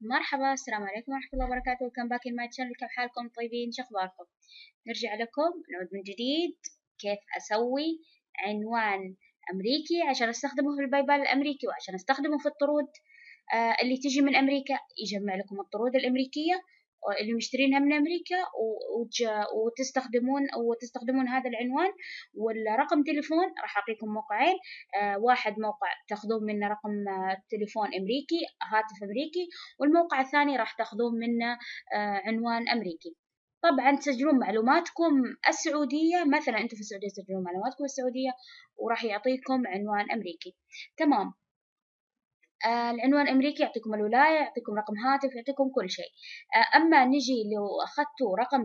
مرحبا، السلام عليكم ورحمة الله وبركاته. ويلكم باك إن ماي تشانل. كيف حالكم؟ طيبين؟ شو أخباركم؟ نرجع لكم نعود من جديد. كيف أسوي عنوان أمريكي عشان أستخدمه في الباي بال الأمريكي وعشان أستخدمه في الطرود اللي تجي من أمريكا. يجمع لكم الطرود الأمريكية اللي مشترينها من أمريكا وتستخدمون هذا العنوان والرقم تليفون. راح أعطيكم موقعين. واحد موقع تاخذون منه رقم تليفون أمريكي، هاتف أمريكي، والموقع الثاني راح تاخذون منه عنوان أمريكي. طبعا تسجلون معلوماتكم السعودية، مثلا أنتم في السعودية تسجلون معلوماتكم السعودية وراح يعطيكم عنوان أمريكي. تمام. العنوان الأمريكي يعطيكم الولاية، يعطيكم رقم هاتف، يعطيكم كل شيء. أما نجي لو أخذتوا رقم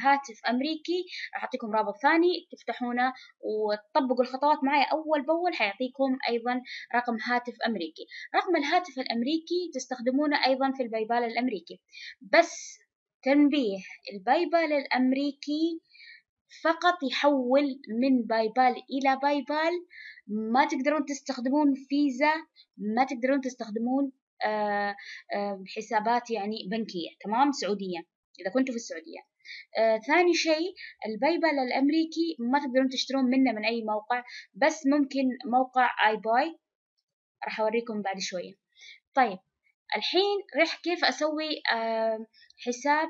هاتف أمريكي راح أعطيكم رابط ثاني تفتحونه وتطبقوا الخطوات معي أول بأول. حيعطيكم أيضا رقم هاتف أمريكي. رقم الهاتف الأمريكي تستخدمونه أيضا في الباي بال الأمريكي، بس تنبيه: الباي بال الأمريكي فقط يحول من باي بال إلى باي بال. ما تقدرون تستخدمون فيزا، ما تقدرون تستخدمون حسابات يعني بنكية، تمام، سعودية إذا كنتوا في السعودية. ثاني شيء، الباي بال الأمريكي ما تقدرون تشترون منه من أي موقع، بس ممكن موقع آي باي، راح أوريكم بعد شوية. طيب، الحين كيف أسوي حساب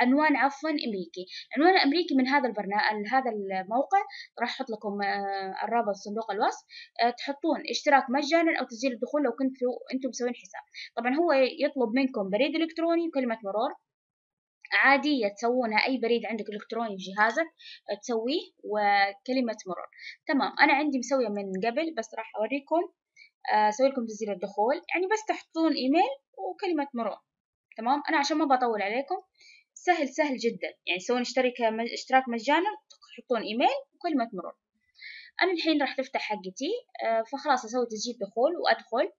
عنوان أمريكي. عنوان أمريكي من هذا البرنامج، هذا الموقع. راح أحط لكم الرابط في صندوق الوصف. تحطون اشتراك مجانا أو تسجيل الدخول لو كنتوا أنتم مسوين حساب. طبعا هو يطلب منكم بريد إلكتروني وكلمة مرور عادية تسوونها، أي بريد عندك إلكتروني في جهازك تسويه وكلمة مرور. تمام، أنا عندي مسوية من قبل بس راح أوريكم. أسوي لكم تسجيل الدخول، يعني بس تحطون إيميل وكلمة مرور. تمام، أنا عشان ما بطول عليكم سهل سهل جدا، يعني تسوون اشتراك مجانا، تحطون إيميل وكلمة مرور. أنا الحين راح تفتح حقتي، فخلاص أسوي تسجيل دخول وأدخل.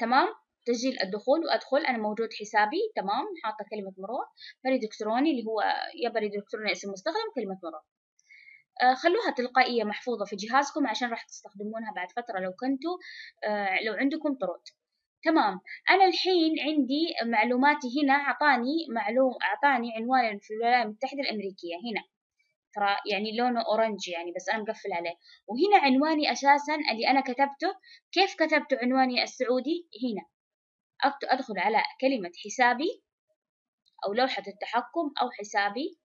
تمام، تسجيل الدخول وأدخل. أنا موجود حسابي، تمام، حاطة كلمة مرور. بريد إلكتروني اللي هو يا بريد إلكتروني اسم مستخدم كلمة مرور. خلوها تلقائية محفوظة في جهازكم عشان راح تستخدمونها بعد فترة لو كنتوا لو عندكم طرود. تمام، أنا الحين عندي معلوماتي هنا. أعطاني عنوان في الولايات المتحدة الأمريكية هنا، ترى يعني لونه أورنج يعني، بس أنا مقفل عليه. وهنا عنواني أساسا اللي أنا كتبته. كيف كتبت عنواني السعودي؟ هنا أدخل على كلمة حسابي أو لوحة التحكم أو حسابي،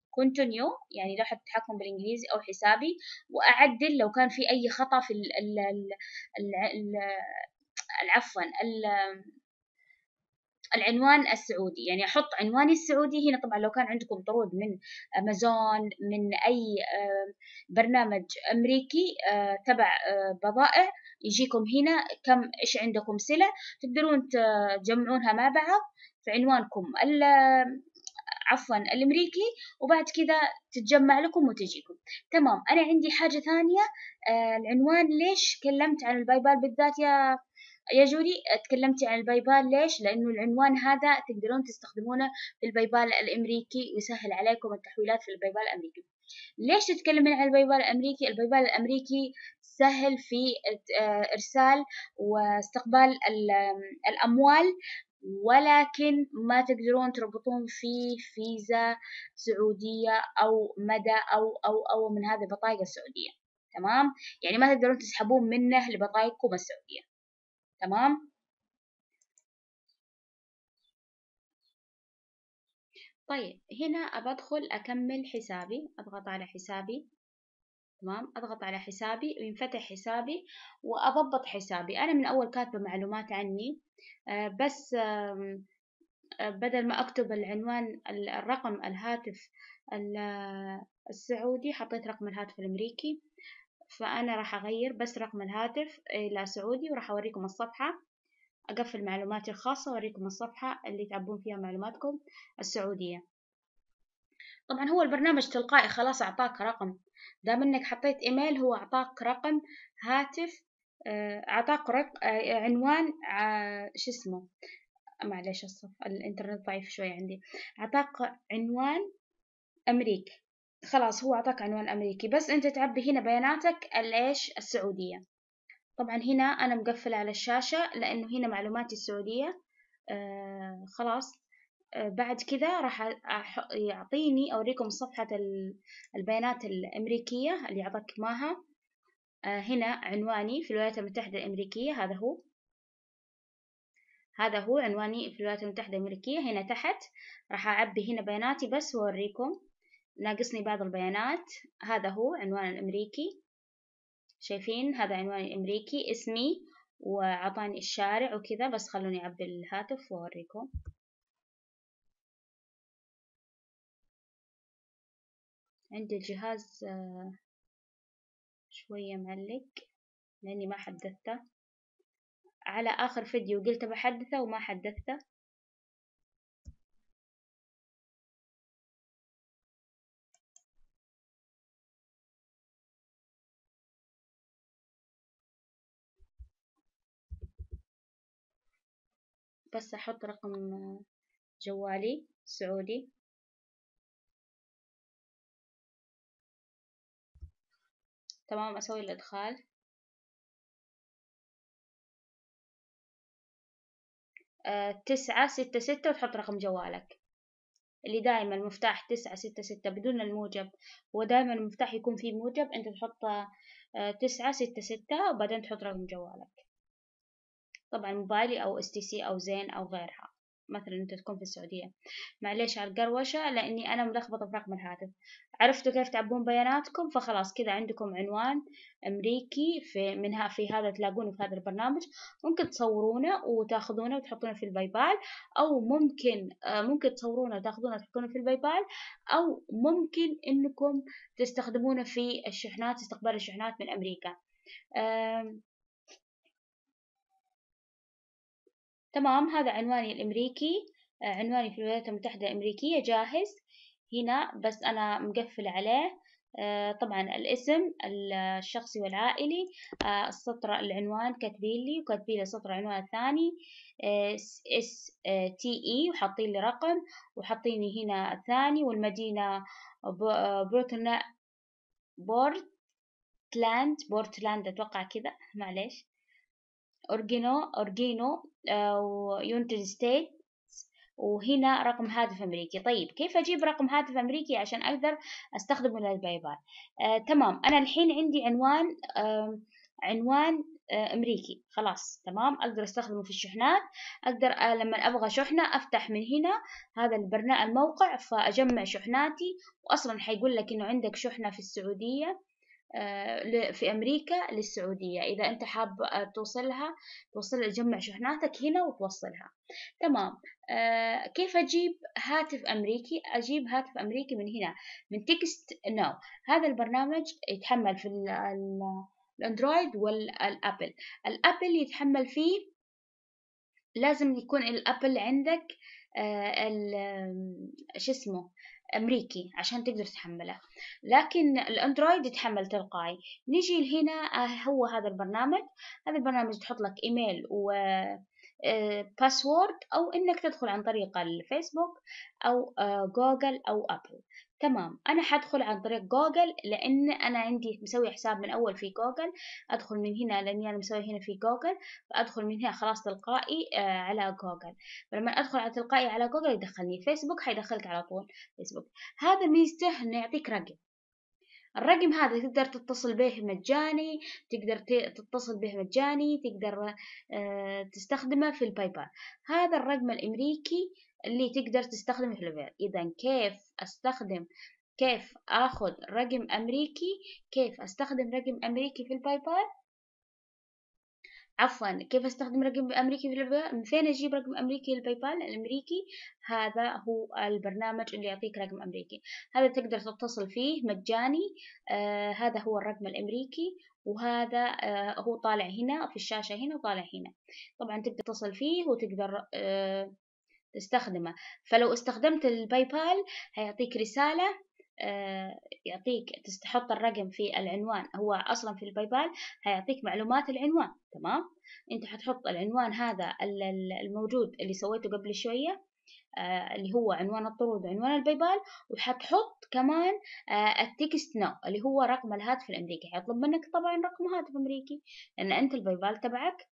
كونتينيو يعني لوحة التحكم بالإنجليزي أو حسابي، وأعدل لو كان في أي خطأ في عفوا العنوان السعودي. يعني أحط عنواني السعودي هنا. طبعا لو كان عندكم طرود من أمازون، من أي برنامج أمريكي تبع بضائع، يجيكم هنا إيش عندكم سلة، تقدرون تجمعونها مع بعض في عنوانكم الأمريكي، وبعد كذا تتجمع لكم وتجيكم. تمام، أنا عندي حاجة ثانية. العنوان، ليش كلمت عن الباي بال بالذات يا جودي؟ تكلمتي عن الباي بال ليش؟ لأنه العنوان هذا تقدرون تستخدمونه في الباي بال الأمريكي ويسهل عليكم التحويلات في الباي بال الأمريكي. ليش تتكلمين عن الباي بال الأمريكي؟ الباي بال الأمريكي سهل في إرسال واستقبال الأموال، ولكن ما تقدرون تربطون فيه فيزا سعودية أو مدى أو من هذه البطايق السعودية. تمام، يعني ما تقدرون تسحبون منه لبطايقكم السعودية. تمام. طيب، هنا أبى أدخل أكمل حسابي، أضغط على حسابي. تمام، أضغط على حسابي وينفتح حسابي وأضبط حسابي. أنا من أول كاتبة معلومات عني، بس بدل ما أكتب العنوان الرقم الهاتف السعودي حطيت رقم الهاتف الأمريكي. فأنا راح أغير بس رقم الهاتف إلى سعودي وراح أوريكم الصفحة. أقفل معلوماتي الخاصة وأوريكم الصفحة اللي تعبون فيها معلوماتكم السعودية. طبعا هو البرنامج تلقائي خلاص أعطاك رقم، دام إنك حطيت إيميل هو أعطاك رقم هاتف، أعطاك عنوان شو اسمه، معلش الإنترنت ضعيف شوي عندي. أعطاك عنوان أمريكي، خلاص هو أعطاك عنوان أمريكي، بس أنت تعبي هنا بياناتك الإيش السعودية. طبعا هنا أنا مقفلة على الشاشة لأنه هنا معلوماتي السعودية. خلاص. بعد كذا راح يعطيني أوريكم صفحة البيانات الأمريكية اللي أعطاك معها. هنا عنواني في الولايات المتحدة الأمريكية، هذا هو عنواني في الولايات المتحدة الأمريكية. هنا تحت راح أعبي هنا بياناتي بس وأوريكم، ناقصني بعض البيانات. هذا هو عنوان الأمريكي، شايفين هذا عنوان الأمريكي، اسمي وعطاني الشارع وكذا. بس خلوني أعبي الهاتف وأوريكم. عندي الجهاز شوية معلق لأني ما حدثته. على آخر فيديو قلت بحدثه وما حدثته. بس أحط رقم جوالي سعودي. تمام، أسوي الإدخال. 966 وتحط رقم جوالك اللي دائما المفتاح 966 بدون الموجب. هو دائما المفتاح يكون فيه موجب، أنت تحط 966 وبعدين تحط رقم جوالك. طبعا موبايلي أو STC أو زين أو غيرها، مثلا أنت تكون في السعودية. معليش على القروشة لأني أنا ملخبطة في رقم الهاتف. عرفتوا كيف تعبون بياناتكم؟ فخلاص كذا عندكم عنوان أمريكي في هذا تلاقونه في هذا البرنامج. ممكن تصورونه وتاخذونه وتحطونه في الباي بال، أو ممكن تصورونه وتاخذونه وتحطونه في الباي بال، أو ممكن إنكم تستخدمونه في الشحنات، استقبال الشحنات من أمريكا. تمام، هذا عنواني الأمريكي. عنواني في الولايات المتحدة الأمريكية جاهز هنا، بس أنا مقفل عليه. طبعا الاسم الشخصي والعائلي. السطر العنوان كاتبين لي، وكاتبين لي سطر العنوان الثاني STE وحاطين لي رقم، وحاطيني هنا الثاني، والمدينة بورتلاند أتوقع كذا، معليش. أورجينو ويونايتد ستيتس، وهنا رقم هاتف أمريكي. طيب كيف أجيب رقم هاتف أمريكي عشان أقدر أستخدمه للباي بال؟ تمام، أنا الحين عندي عنوان أمريكي، خلاص تمام، أقدر أستخدمه في الشحنات. أقدر لما أبغى شحنة أفتح من هنا هذا الموقع فأجمع شحناتي، وأصلا حيقول لك إنه عندك شحنة في السعودية، في أمريكا للسعودية. إذا أنت حاب توصل تجمع شحناتك هنا وتوصلها. تمام. كيف أجيب هاتف أمريكي؟ أجيب هاتف أمريكي من هنا، من تكست ناو. هذا البرنامج يتحمل في الأندرويد والأبل. الأبل يتحمل فيه، لازم يكون الأبل عندك شو اسمه أمريكي عشان تقدر تحمله، لكن الأندرويد يتحمل تلقائي. نيجي لهنا، هو هذا البرنامج تحط لك إيميل و باسورد، أو إنك تدخل عن طريق الفيسبوك أو جوجل أو أبل. تمام، أنا حدخل عن طريق جوجل لأن أنا عندي مسوي حساب من أول في جوجل. أدخل من هنا لأني أنا مسوي هنا في جوجل، فأدخل من هنا خلاص تلقائي على جوجل. فلما أدخل على تلقائي على جوجل يدخلني فيسبوك، حيدخلك على طول فيسبوك. هذا ميزته إنه يعطيك رقم. الرقم هذا تقدر تتصل به مجاني، تقدر تستخدمه في الباي بال. هذا الرقم الأمريكي اللي تقدر تستخدمه في الباي بال. إذا كيف أخذ رقم أمريكي، كيف أستخدم رقم أمريكي في الباي بال؟ عفوا، كيف استخدم رقم امريكي في الباي بال؟ من فين اجيب رقم امريكي للباي بال الامريكي؟ هذا هو البرنامج اللي يعطيك رقم امريكي. هذا تقدر تتصل فيه مجاني. هذا هو الرقم الامريكي، وهذا هو طالع هنا في الشاشة، هنا وطالع هنا. طبعا تقدر تتصل فيه وتقدر تستخدمه. فلو استخدمت الباي بال هيعطيك رسالة، يعطيك تحط الرقم في العنوان. هو أصلا في الباي بال هيعطيك معلومات العنوان. تمام، أنت حتحط العنوان هذا الموجود اللي سويته قبل شوية، اللي هو عنوان الطرود وعنوان البايبال، وحتحط كمان التكست نو اللي هو رقم الهاتف الأمريكي. حيطلب منك طبعا رقم هاتف أمريكي لأن أنت البايبال تبعك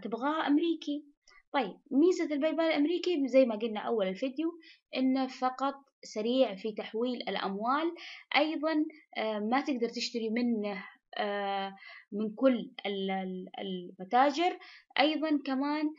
تبغاه أمريكي. طيب ميزة البايبال الأمريكي زي ما قلنا أول الفيديو إنه فقط سريع في تحويل الأموال. أيضا ما تقدر تشتري منه من كل المتاجر. أيضا كمان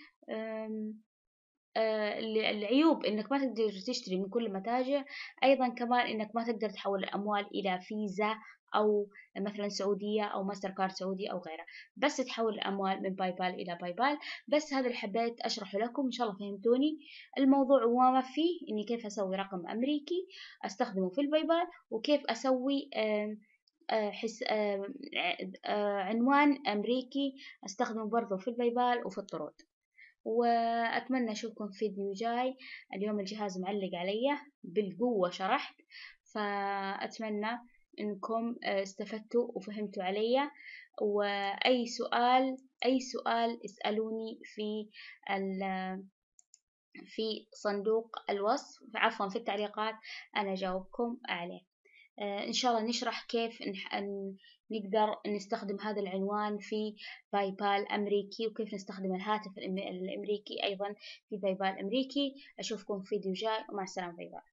العيوب إنك ما تقدر تشتري من كل المتاجر. أيضا كمان إنك ما تقدر تحول الأموال إلى فيزا أو مثلا سعودية أو ماستر كارد سعودي أو غيره، بس تحول الأموال من باي بال إلى باي بال. بس هذا اللي حبيت أشرحه لكم، إن شاء الله فهمتوني. الموضوع وما فيه إني كيف أسوي رقم أمريكي أستخدمه في الباي بال، وكيف أسوي عنوان أمريكي أستخدمه برضه في الباي بال وفي الطرود. وأتمنى أشوفكم في فيديو جاي. اليوم الجهاز معلق علي بالقوة شرحت، فأتمنى إنكم استفدتوا وفهمتوا علي. وأي سؤال أي سؤال اسألوني في صندوق الوصف، عفوا في التعليقات، أنا جاوبكم عليه. إن شاء الله نشرح كيف نقدر نستخدم هذا العنوان في باي بال أمريكي، وكيف نستخدم الهاتف الأمريكي أيضا في باي بال أمريكي. أشوفكم في فيديو جاي، ومع السلامة. باي باي.